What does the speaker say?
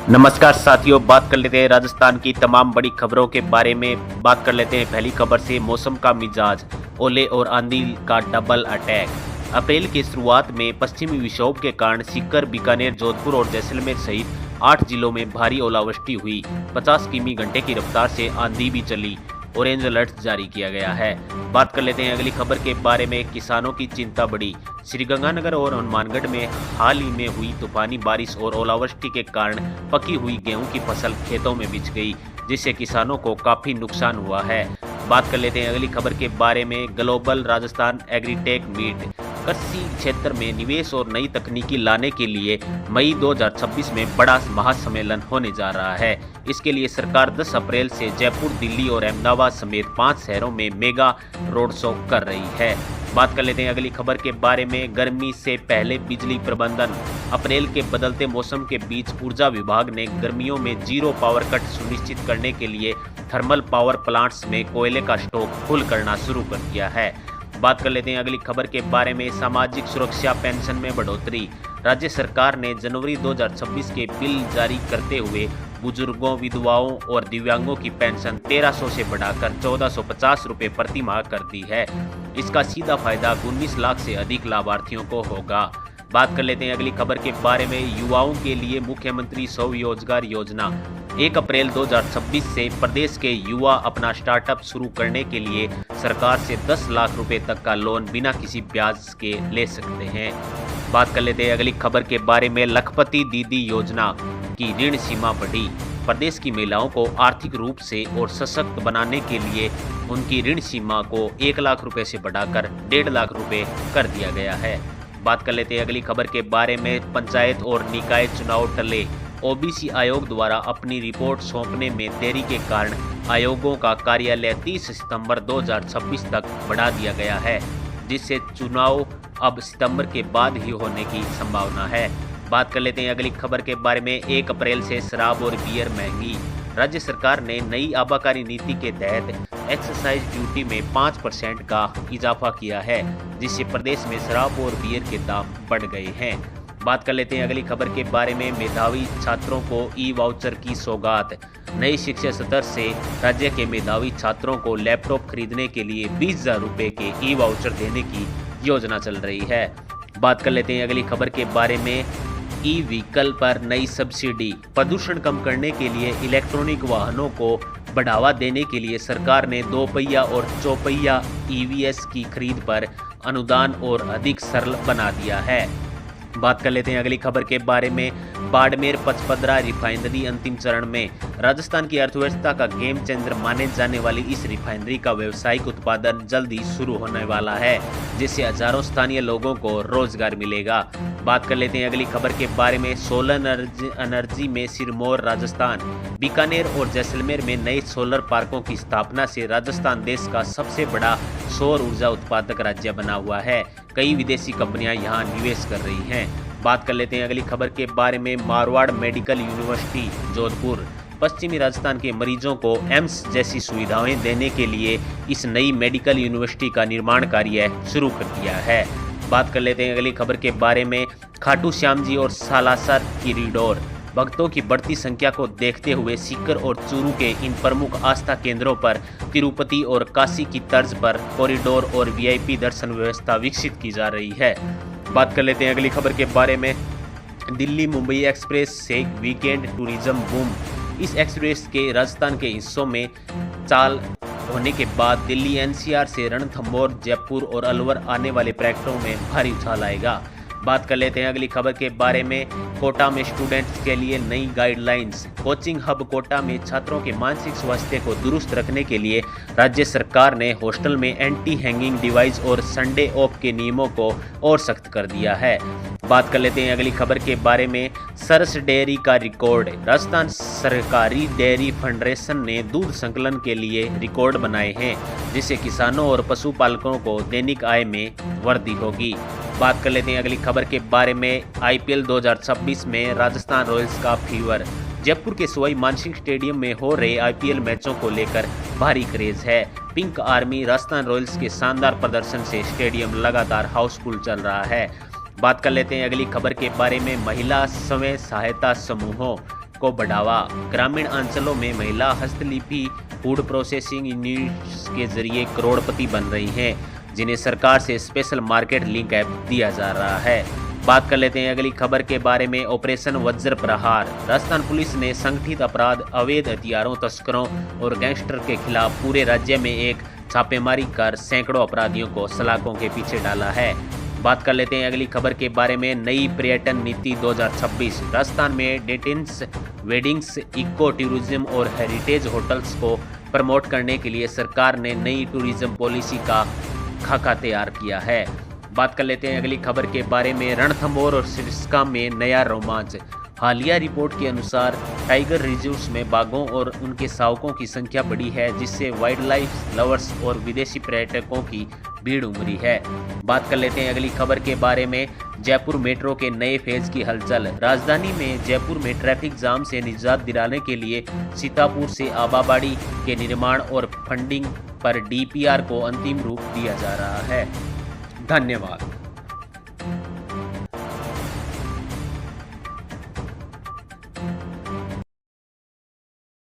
नमस्कार साथियों, बात कर लेते हैं राजस्थान की तमाम बड़ी खबरों के बारे में। बात कर लेते हैं पहली खबर से। मौसम का मिजाज, ओले और आंधी का डबल अटैक। अप्रैल की शुरुआत में पश्चिमी विक्षोभ के कारण सीकर, बीकानेर, जोधपुर और जैसलमेर सहित 8 जिलों में भारी ओलावृष्टि हुई। 50 किमी घंटे की रफ्तार से आंधी भी चली। ऑरेंज अलर्ट जारी किया गया है। बात कर लेते हैं अगली खबर के बारे में। किसानों की चिंता बढ़ी। श्रीगंगानगर और हनुमानगढ़ में हाल ही में हुई तूफानी बारिश और ओलावृष्टि के कारण पकी हुई गेहूं की फसल खेतों में बिछ गई, जिससे किसानों को काफी नुकसान हुआ है। बात कर लेते हैं अगली खबर के बारे में। Global Rajasthan agritech meet. कृषि क्षेत्र में निवेश और नई तकनीकी लाने के लिए मई 2026 में बड़ा महासम्मेलन होने जा रहा है। इसके लिए सरकार 10 अप्रैल से जयपुर, दिल्ली और अहमदाबाद समेत 5 शहरों में मेगा रोड शो कर रही है। बात कर लेते हैं अगली खबर के बारे में। गर्मी से पहले बिजली प्रबंधन। अप्रैल के बदलते मौसम के बीच ऊर्जा विभाग ने गर्मियों में जीरो पावर कट सुनिश्चित करने के लिए थर्मल पावर प्लांट्स में कोयले का स्टॉक फुल करना शुरू कर दिया है। बात कर लेते हैं अगली खबर के बारे में। सामाजिक सुरक्षा पेंशन में बढ़ोतरी। राज्य सरकार ने जनवरी 2026 के बिल जारी करते हुए बुजुर्गों, विधवाओं और दिव्यांगों की पेंशन 1300 से बढ़ाकर 1450 रुपये प्रति माह कर दी है। इसका सीधा फायदा 19 लाख से अधिक लाभार्थियों को होगा। बात कर लेते हैं अगली खबर के बारे में। युवाओं के लिए मुख्यमंत्री स्वरोजगार योजना। 1 अप्रैल 2026 से प्रदेश के युवा अपना स्टार्टअप शुरू करने के लिए सरकार से 10 लाख रुपए तक का लोन बिना किसी ब्याज के ले सकते हैं। बात कर लेते हैं अगली खबर के बारे में। लखपति दीदी योजना की ऋण सीमा बढ़ी। प्रदेश की महिलाओं को आर्थिक रूप से और सशक्त बनाने के लिए उनकी ऋण सीमा को 1 लाख रुपए से बढ़ाकर 1.5 लाख रुपए कर दिया गया है। बात कर लेते हैं अगली खबर के बारे में। पंचायत और निकाय चुनाव टले। ओबीसी आयोग द्वारा अपनी रिपोर्ट सौंपने में देरी के कारण आयोगों का कार्यालय 30 सितंबर 2026 तक बढ़ा दिया गया है, जिससे चुनाव अब सितंबर के बाद ही होने की संभावना है। बात कर लेते हैं अगली खबर के बारे में। 1 अप्रैल से शराब और बियर महंगी। राज्य सरकार ने नई आबकारी नीति के तहत एक्साइज ड्यूटी में 5% का इजाफा किया है, जिससे प्रदेश में शराब और बियर के दाम बढ़ गए हैं। बात कर लेते हैं अगली खबर के बारे में। मेधावी छात्रों को ई वाउचर की सौगात। नई शिक्षा सत्र से राज्य के मेधावी छात्रों को लैपटॉप खरीदने के लिए 20,000 रुपये के ई वाउचर देने की योजना चल रही है। बात कर लेते हैं अगली खबर के बारे में। ई व्हीकल पर नई सब्सिडी। प्रदूषण कम करने के लिए इलेक्ट्रॉनिक वाहनों को बढ़ावा देने के लिए सरकार ने 2 पहिया और 4 पहिया ईवीएस की खरीद पर अनुदान और अधिक सरल बना दिया है। बात कर लेते हैं अगली खबर के बारे में। बाड़मेर पचपदरा रिफाइनरी अंतिम चरण में। राजस्थान की अर्थव्यवस्था का गेम चेंजर माने जाने वाली इस रिफाइनरी का व्यावसायिक उत्पादन जल्द ही शुरू होने वाला है, जिससे हजारों स्थानीय लोगों को रोजगार मिलेगा। बात कर लेते हैं अगली खबर के बारे में। सोलर एनर्जी में सिरमौर राजस्थान। बीकानेर और जैसलमेर में नए सोलर पार्कों की स्थापना से राजस्थान देश का सबसे बड़ा सौर ऊर्जा उत्पादक राज्य बना हुआ है। कई विदेशी कंपनियां यहां निवेश कर रही हैं। बात कर लेते हैं अगली खबर के बारे में। Marwar medical university Jodhpur. पश्चिमी राजस्थान के मरीजों को एम्स जैसी सुविधाएं देने के लिए इस नई मेडिकल यूनिवर्सिटी का निर्माण कार्य शुरू कर दिया है। बात कर लेते हैं अगली खबर के बारे में। खाटू श्याम जी और सालासर कॉरिडोर। भक्तों की बढ़ती संख्या को देखते हुए सीकर और चूरू के इन प्रमुख आस्था केंद्रों पर तिरुपति और काशी की तर्ज पर कॉरिडोर और वीआईपी दर्शन व्यवस्था विकसित की जा रही है। बात कर लेते हैं अगली खबर के बारे में। दिल्ली मुंबई एक्सप्रेस से वीकेंड टूरिज्म बूम। इस एक्सप्रेस के राजस्थान के हिस्सों में चाल होने के बाद दिल्ली एनसीआर से रणथंभौर, जयपुर और अलवर आने वाले पर्यटकों में भारी उछाल आएगा। बात कर लेते हैं अगली खबर के बारे में। कोटा में स्टूडेंट्स के लिए नई गाइडलाइंस। कोचिंग हब कोटा में छात्रों के मानसिक स्वास्थ्य को दुरुस्त रखने के लिए राज्य सरकार ने हॉस्टल में एंटी हैंगिंग डिवाइस और संडे ऑफ के नियमों को और सख्त कर दिया है। बात कर लेते हैं अगली खबर के बारे में। सरस डेयरी का रिकॉर्ड। राजस्थान सरकारी डेयरी फेडरेशन ने दूध संकलन के लिए रिकॉर्ड बनाए हैं, जिससे किसानों और पशुपालकों को दैनिक आय में वृद्धि होगी। बात कर लेते हैं अगली खबर के बारे में। आईपीएल 2026 में राजस्थान रॉयल्स का फीवर। जयपुर के सवाई मानसिंह स्टेडियम में हो रहे आईपीएल मैचों को लेकर भारी क्रेज है। पिंक आर्मी राजस्थान रॉयल्स के शानदार प्रदर्शन से स्टेडियम लगातार हाउसफुल चल रहा है। बात कर लेते हैं अगली खबर के बारे में। महिला स्वयं सहायता समूहों को बढ़ावा। ग्रामीण अंचलों में महिला हस्तलिपि फूड प्रोसेसिंग यूनिट्स के जरिए करोड़पति बन रही हैं, जिन्हें सरकार से स्पेशल मार्केट लिंक ऐप दिया जा रहा है। बात कर लेते हैं अगली खबर के बारे में। ऑपरेशन वज्र प्रहार। राजस्थान पुलिस ने संगठित अपराध, अवैध हथियारों तस्करों और गैंगस्टर के खिलाफ पूरे राज्य में एक छापेमारी कर सैकड़ों अपराधियों को सलाखों के पीछे डाला है। बात कर लेते हैं अगली खबर के बारे में। नई पर्यटन नीति 2026। राजस्थान में डेटिंग्स, वेडिंग्स, इको टूरिज्म और हेरिटेज होटल्स को प्रमोट करने के लिए सरकार ने नई टूरिज्म पॉलिसी का खाका तैयार किया है। बात कर लेते हैं अगली खबर के बारे में। रणथंभौर और सिरसा में नया रोमांच। हालिया रिपोर्ट के अनुसार टाइगर रिजर्व्स में बाघों और उनके शावकों की संख्या बढ़ी है, जिससे वाइल्ड लाइफ लवर्स और विदेशी पर्यटकों की भीड़ उमड़ी है। बात कर लेते हैं अगली खबर के बारे में। जयपुर मेट्रो के नए फेज की हलचल। राजधानी में जयपुर में ट्रैफिक जाम से निजात दिलाने के लिए सीतापुर से आबाबाड़ी के निर्माण और फंडिंग पर DPR को अंतिम रूप दिया जा रहा है। धन्यवाद।